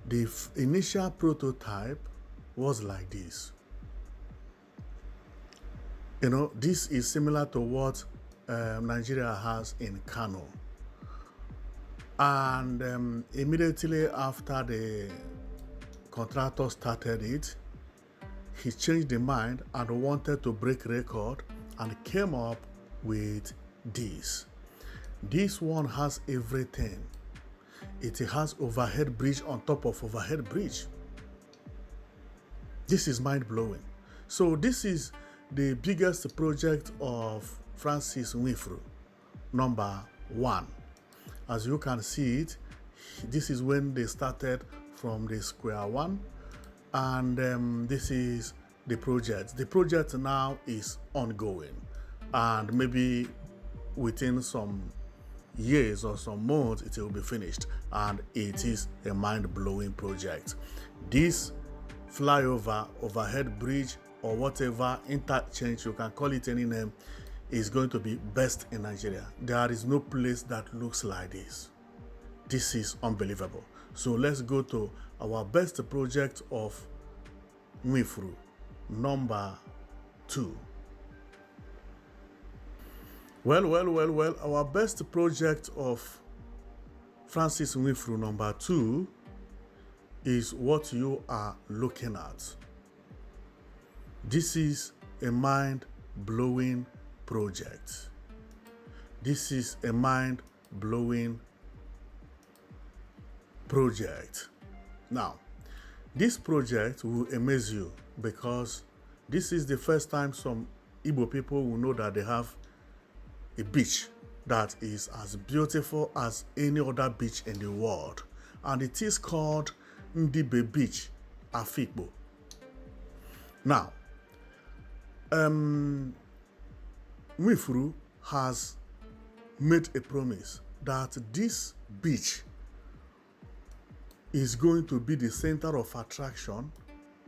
The initial prototype was like this. This is similar to what Nigeria has in Kano. And immediately after the contractor started it, he changed the mind and wanted to break record and came up with this. This one has everything. It has overhead bridge on top of overhead bridge. This is mind-blowing. So this is the biggest project of Francis Nwifuru, number 1. As you can see it, this is when they started from the square one, and this is the project. The project now is ongoing, and maybe within some years or some months it will be finished, and it is a mind-blowing project. This flyover, overhead bridge, or whatever interchange, you can call it any name, is going to be best in Nigeria. There is no place that looks like this. This is unbelievable. So let's go to our best project of Nwifuru, number 2. Well, our best project of Francis Nwifuru, number 2, is what you are looking at. This is a mind-blowing project. This is a mind-blowing project. Now, this project will amaze you because this is the first time some Igbo people will know that they have a beach that is as beautiful as any other beach in the world, and it is called Ndibe Beach, Afikpo. Now, Nwifuru has made a promise that this beach is going to be the center of attraction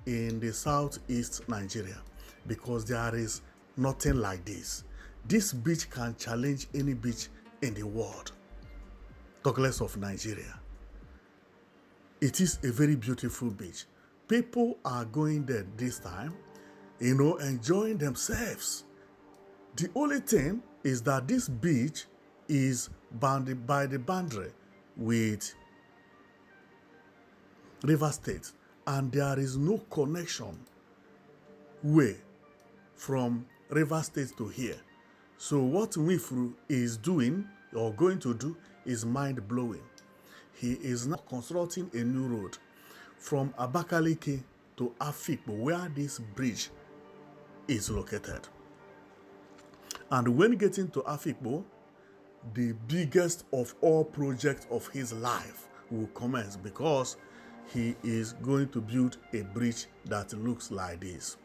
in the southeast Nigeria because there is nothing like this. This beach can challenge any beach in the world, talk less of Nigeria. It is a very beautiful beach. People are going there this time, enjoying themselves. The only thing is that this beach is bounded by the boundary with River State, and there is no connection way from River State to here. So what Nwifuru is doing or going to do is mind-blowing. He is now constructing a new road from Abakaliki to Afikpo, where this bridge is located. And when getting to Afikpo, the biggest of all projects of his life will commence because he is going to build a bridge that looks like this.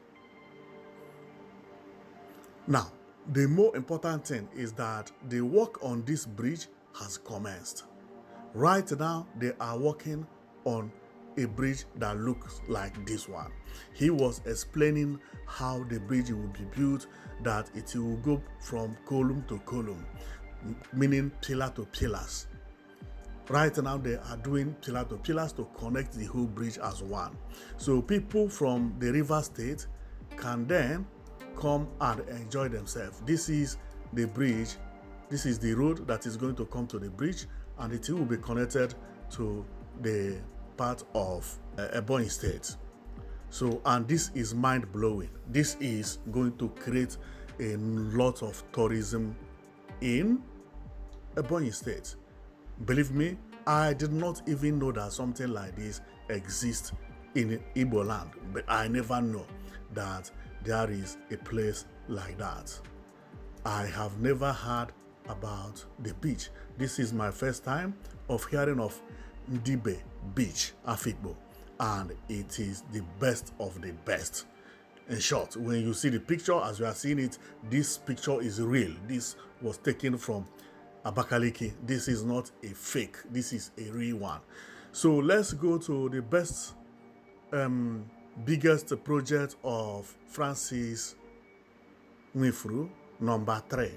Now, the more important thing is that the work on this bridge has commenced. Right now, they are working on a bridge that looks like this one. He was explaining how the bridge will be built, that it will go from column to column, meaning pillar to pillars. Right now, they are doing pillar to pillars to connect the whole bridge as one. So people from the River State can then come and enjoy themselves. This is the bridge. This is the road that is going to come to the bridge, and it will be connected to the part of Ebonyi State. So, and this is mind-blowing. This is going to create a lot of tourism in Ebonyi State. Believe me, I did not even know that something like this exists in Igbo land, but I never know that there is a place like that. I have never heard about the beach. This is my first time of hearing of Ndibe Beach, Afikpo, and it is the best of the best. In short, when you see the picture, as you are seeing it, this picture is real. This was taken from Abakaliki. This is not a fake. This is a real one. So let's go to the best, biggest project of Francis Nwifuru, number 3.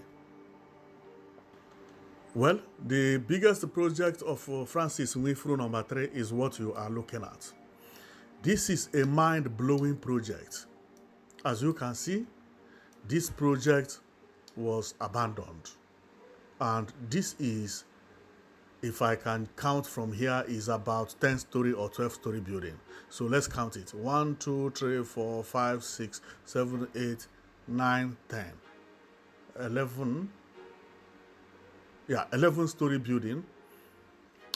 Well, the biggest project of Francis Nwifuru number 3 is what you are looking at. This is a mind-blowing project. As you can see, this project was abandoned. And this is, if I can count from here, is about 10-story or 12-story building. So let's count it. 1, 2, 3, 4, 5, 6, 7, 8, 9, 10, 11. Yeah, 11-story building.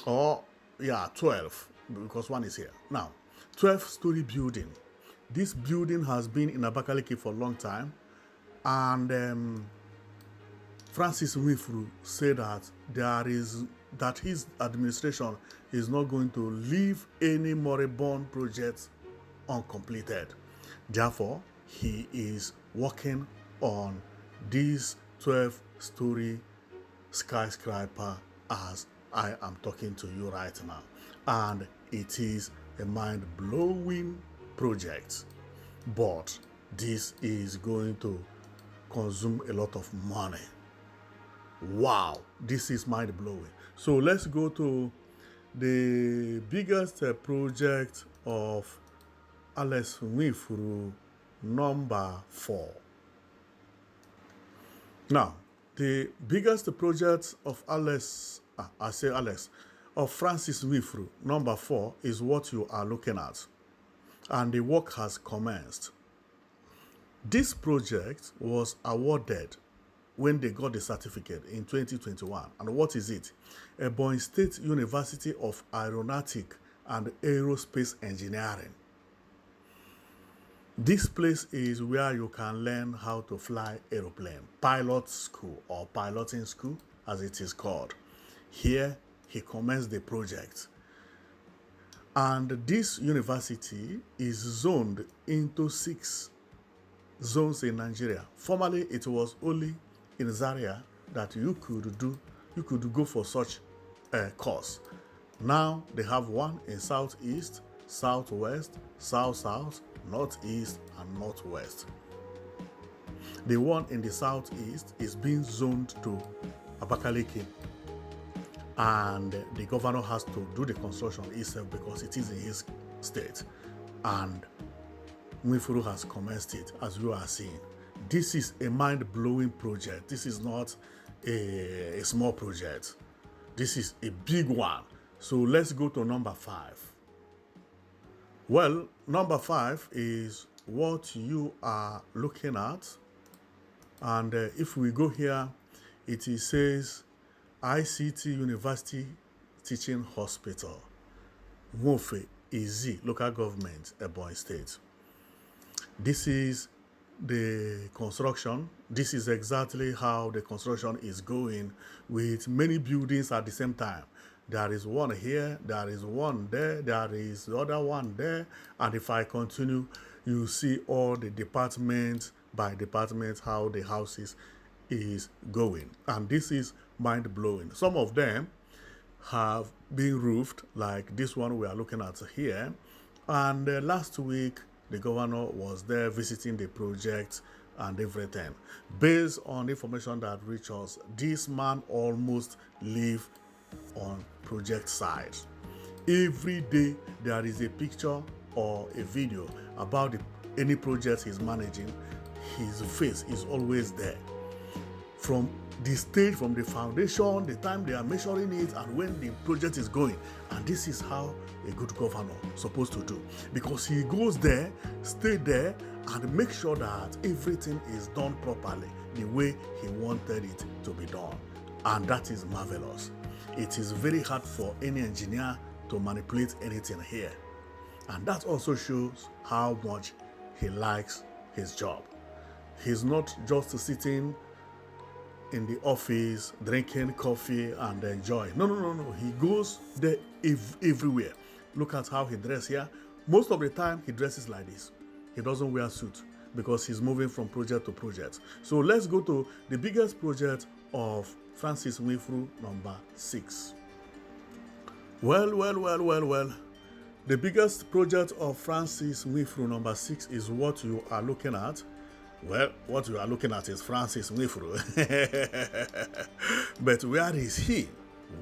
Or, yeah, 12, because one is here. Now, 12-story building. This building has been in Abakaliki for a long time. And Francis Nwifuru said that his administration is not going to leave any moribund projects uncompleted. Therefore, he is working on this 12-story skyscraper as I am talking to you right now. And it is a mind-blowing project. But this is going to consume a lot of money. Wow, this is mind-blowing. So let's go to the biggest project of Alex Nwifuru, number 4. Now, the biggest project of of Francis Nwifuru, number 4, is what you are looking at. And the work has commenced. This project was awarded when they got the certificate in 2021. And what is it? Ebonyi State University of Aeronautic and Aerospace Engineering. This place is where you can learn how to fly aeroplane, pilot school or piloting school as it is called. Here he commenced the project. And this university is zoned into 6 zones in Nigeria. Formerly, it was only in Zaria that you could go for such a course. Now they have one in Southeast, Southwest, South-South, Northeast, and Northwest. The one in the Southeast is being zoned to Abakaliki, and the governor has to do the construction himself because it is in his state. And Nwifuru has commenced it, as you are seeing. This is a mind-blowing project. This is not a small project. This is a big one. So let's go to number 5. Well, number 5 is what you are looking at. And if we go here, it says ICT University Teaching Hospital, Mofe Ezi, local government, Ebonyi State. This is the construction. This is exactly how the construction is going, with many buildings at the same time. There is one here, there is one there, there is the other one there. And if I continue, you see all the departments by department, how the houses is going. And this is mind-blowing. Some of them have been roofed, like this one we are looking at here. And last week, the governor was there visiting the project and everything. Based on the information that reached us, this man almost lives on project side. Every day there is a picture or a video about any project he's managing. His face is always there. From the stage, from the foundation, the time they are measuring it, and when the project is going. And this is how a good governor is supposed to do, because he goes there, stay there, and make sure that everything is done properly the way he wanted it to be done. And that is marvelous. It is very hard for any engineer to manipulate anything here. And that also shows how much he likes his job. He's not just sitting in the office, drinking coffee and enjoy. No. He goes there everywhere. Look at how he dresses here. Most of the time, he dresses like this. He doesn't wear a suit because he's moving from project to project. So let's go to the biggest project of Francis Nwifuru, number 6. Well. The biggest project of Francis Nwifuru, number 6, is what you are looking at. Well, what you are looking at is Francis Nwifuru. But where is he?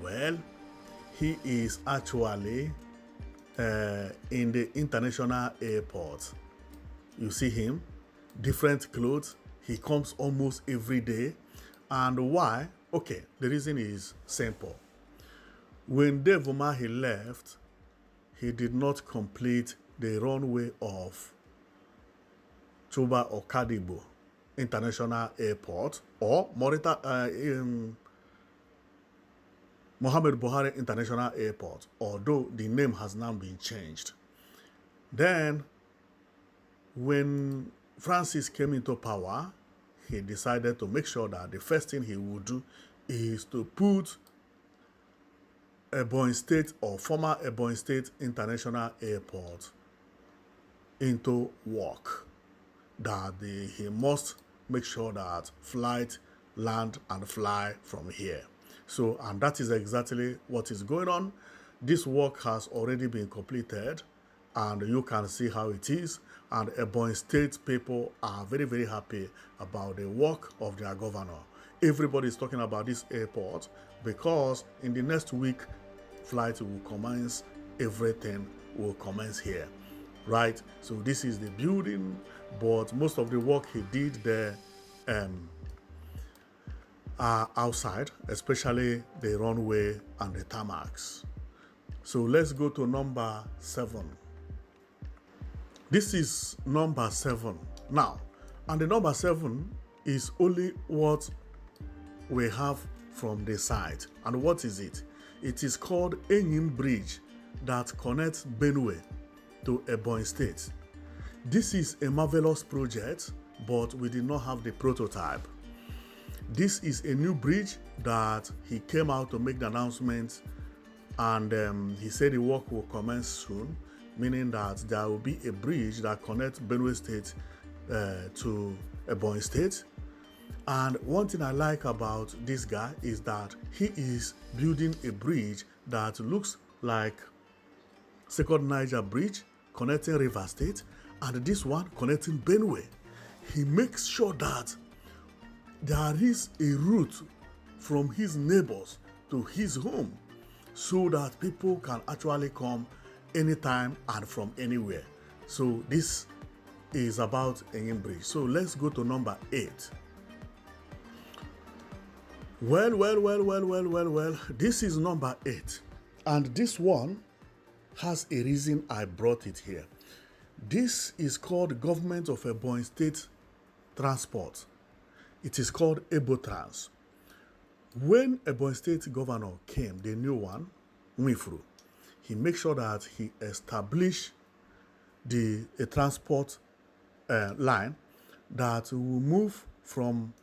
Well, he is actually in the international airport. You see him, different clothes. He comes almost every day. And why? Okay, the reason is simple. When Dave Umahi left, he did not complete the runway of Chuba or Kadibo International Airport or Mohammed Buhari International Airport, although the name has now been changed. Then, when Francis came into power, he decided to make sure that the first thing he would do is to put Ebonyi State or former Ebonyi State International Airport into work. That he must make sure that flight, land, and fly from here. So, and that is exactly what is going on. This work has already been completed, and you can see how it is. And Ebonyi State people are very, very happy about the work of their governor. Everybody is talking about this airport because in the next week, flight will commence, everything will commence here, right? So this is the building, but most of the work he did there are outside, especially the runway and the tarmacs. So let's go to number 7. This is number 7 now, and the number 7 is only what we have from the site. And what is it? It is called Benway Bridge that connects Benway to Ebonyi State. This is a marvelous project, but we did not have the prototype. This is a new bridge that he came out to make the announcement, and he said the work will commence soon, meaning that there will be a bridge that connects Benway State to Ebonyi State. And one thing I like about this guy is that he is building a bridge that looks like Second Niger Bridge connecting River State, and this one connecting Benway. He makes sure that there is a route from his neighbors to his home so that people can actually come anytime and from anywhere. So this is about Benway Bridge. So let's go to number 8. Well, this is number 8. And this one has a reason I brought it here. This is called Government of Ebonyi State Transport. It is called Otrans. When Ebonyi State Governor came, the new one, Nwifuru, he made sure that he established a transport line that will move from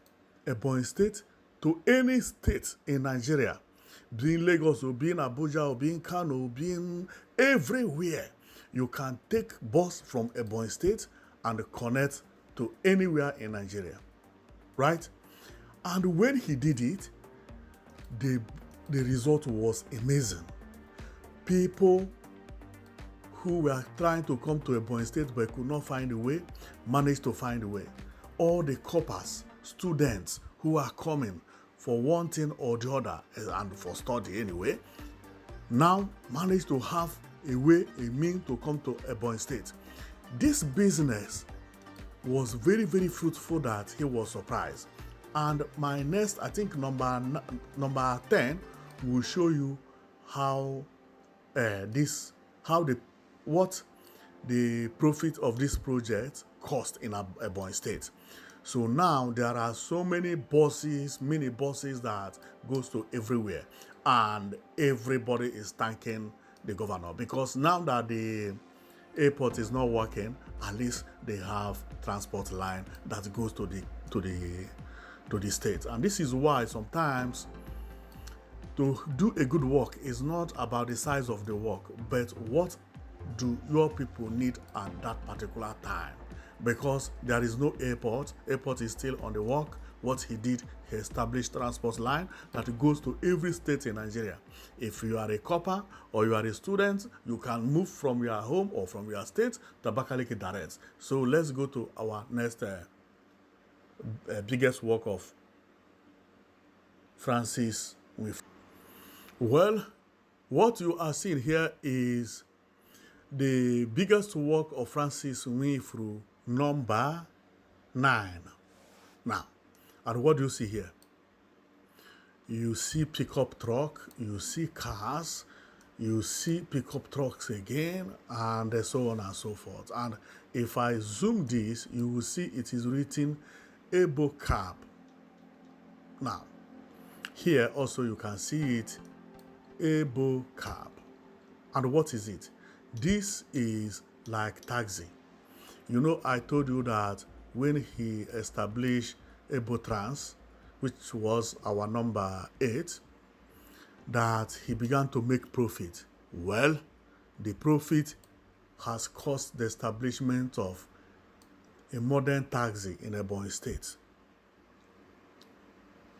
Ebonyi State to any state in Nigeria, being Lagos or being Abuja or being Kano or being everywhere. You can take bus from Ebonyi State and connect to anywhere in Nigeria, right? And when he did it, the result was amazing. People who were trying to come to Ebonyi State but could not find a way, managed to find a way. All the coppers, students who are coming for one thing or the other, and for study anyway, now managed to have a way, a mean to come to Ebonyi State. This business was very, very fruitful that he was surprised. And my next, I think number 10 will show you how what the profit of this project cost in Ebonyi State. So now there are so many buses, mini buses that goes to everywhere, and everybody is thanking the governor because now that the airport is not working, at least they have transport line that goes to the state. And this is why sometimes to do a good work is not about the size of the work, but what do your people need at that particular time. Because there is no airport is still on the work. What he did, he established transport line that goes to every state in Nigeria. If you are a copper or you are a student, you can move from your home or from your state to Abakaliki direct. So let's go to our next biggest work of Francis Nwifuru. Well, what you are seeing here is the biggest work of Francis Nwifuru, number 9. Now, and what do you see here? You see pickup truck, you see cars, you see pickup trucks again, and so on and so forth. And if I zoom this, you will see it is written Abakaliki. Now, here also you can see it, Abakaliki. And what is it? This is like taxi. You know, I told you that when he established Otrans, which was our number 8, that he began to make profit. Well, the profit has caused the establishment of a modern taxi in Ebonyi State.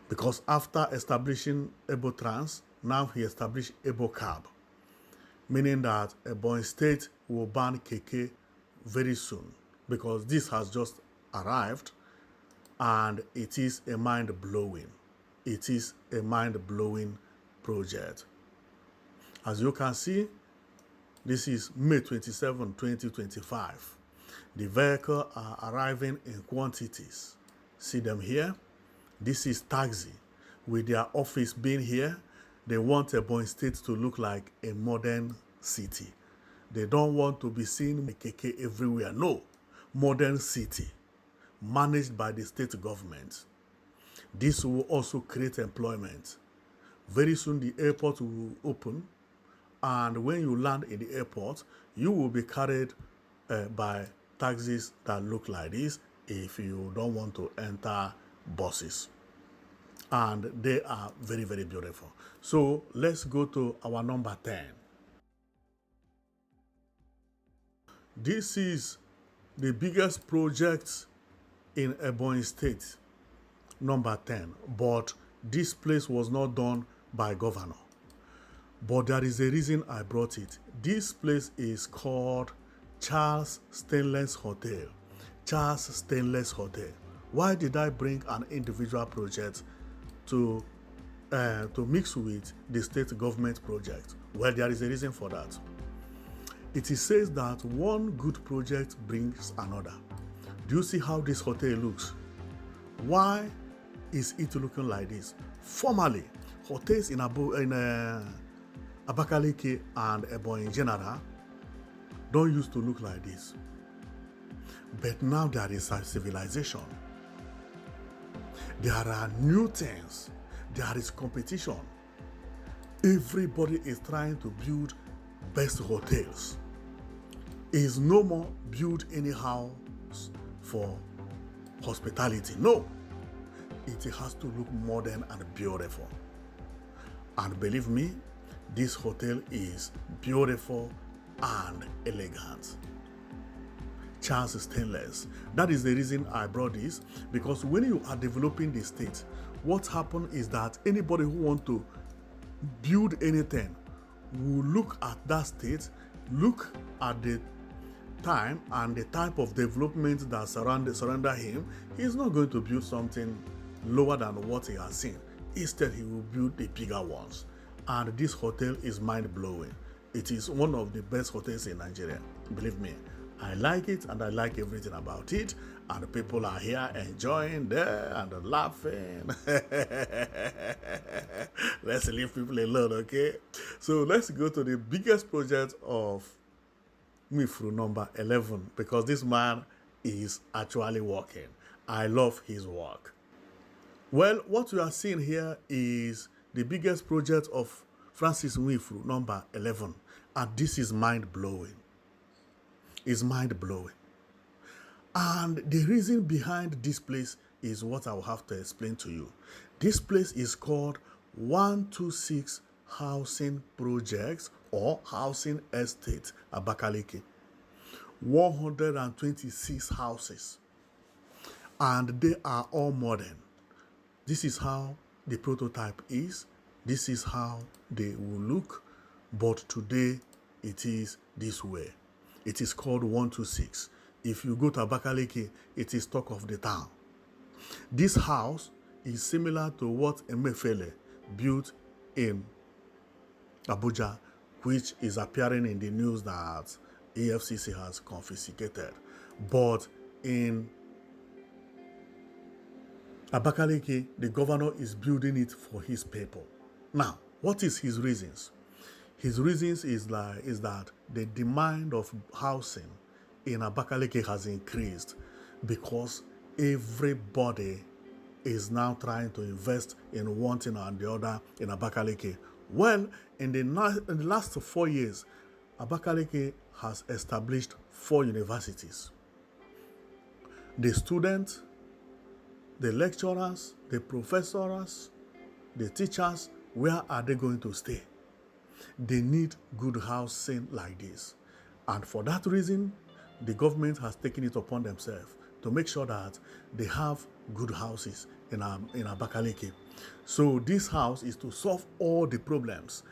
Because after establishing Otrans, now he established Abakaliki, meaning that Ebonyi State will ban keke very soon, because this has just arrived and it is a mind-blowing. It is a mind-blowing project. As you can see, this is May 27, 2025. The vehicles are arriving in quantities. See them here? This is taxi. With their office being here, they want Ebonyi State to look like a modern city. They don't want to be seen keke everywhere. No, modern city, managed by the state government. This will also create employment. Very soon the airport will open, and when you land in the airport, you will be carried by taxis that look like this if you don't want to enter buses. And they are very, very beautiful. So let's go to our number 10. This is the biggest project in Ebonyi State, number 10. But this place was not done by governor. But there is a reason I brought it. This place is called Charles Stainless Hotel. Charles Stainless Hotel. Why did I bring an individual project to mix with the state government project? Well, there is a reason for that. It is says that one good project brings another. Do you see how this hotel looks? Why is it looking like this? Formerly, hotels in Abakaliki and Ebonyi in general don't used to look like this. But now there is a civilization. There are new things. There is competition. Everybody is trying to build best hotels. It is no more build anyhow for hospitality. No. It has to look modern and beautiful. And believe me, this hotel is beautiful and elegant. Charles Stainless. That is the reason I brought this, because when you are developing the state, what happens is that anybody who wants to build anything will look at that state, look at the time and the type of development that surrender him. He's not going to build something lower than what he has seen. Instead, he will build the bigger ones. And this hotel is mind-blowing. It is one of the best hotels in Nigeria. Believe me, I like it and I like everything about it. And the people are here enjoying there and laughing. Let's leave people alone, okay? So let's go to the biggest project of Nwifuru, number 11, because this man is actually working. I love his work. Well, what we are seeing here is the biggest project of Francis Nwifuru, number 11. And this is mind-blowing. It's mind-blowing. And the reason behind this place is what I will have to explain to you. This place is called 126 Housing Projects or Housing Estate, Abakaliki. 126 houses. And they are all modern. This is how the prototype is. This is how they will look. But today, it is this way. It is called 126. If you go to Abakaliki, it is talk of the town. This house is similar to what Emefiele built in Abuja, which is appearing in the news that EFCC has confiscated. But in Abakaliki, the governor is building it for his people. Now, what is his reasons? His reasons is that the demand of housing in Abakaliki has increased because everybody is now trying to invest in one thing and the other in Abakaliki. Well, in the last 4 years, Abakaliki has established 4 universities. The students, the lecturers, the professors, the teachers, where are they going to stay? They need good housing like this. And for that reason, the government has taken it upon themselves to make sure that they have good houses in Abakaliki. So this house is to solve all the problems,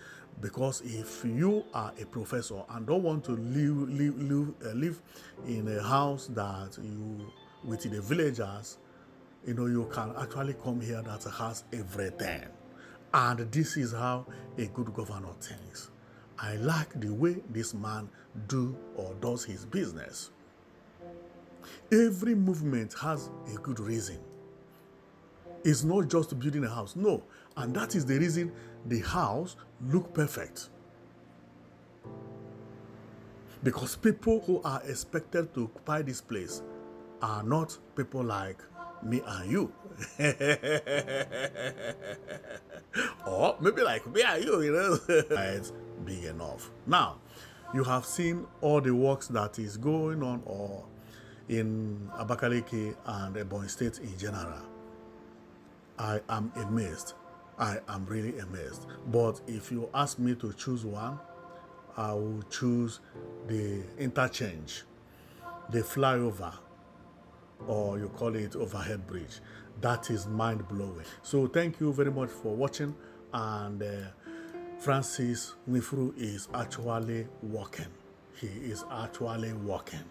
because if you are a professor and don't want to live in a house that you with the villagers, you can actually come here that has everything. And this is how a good governor thinks. I like the way this man does his business. Every movement has a good reason. It's not just building a house, no. And that is the reason the house look perfect. Because people who are expected to occupy this place are not people like me and you. Or maybe like me and you, It's big enough. Now, you have seen all the works that is going on or in Abakaliki and Ebonyi State in general. I am amazed. I am really amazed. But if you ask me to choose one, I will choose the interchange, the flyover, or you call it overhead bridge. That is mind-blowing. So thank you very much for watching. And Francis Nwifuru is actually working. He is actually working.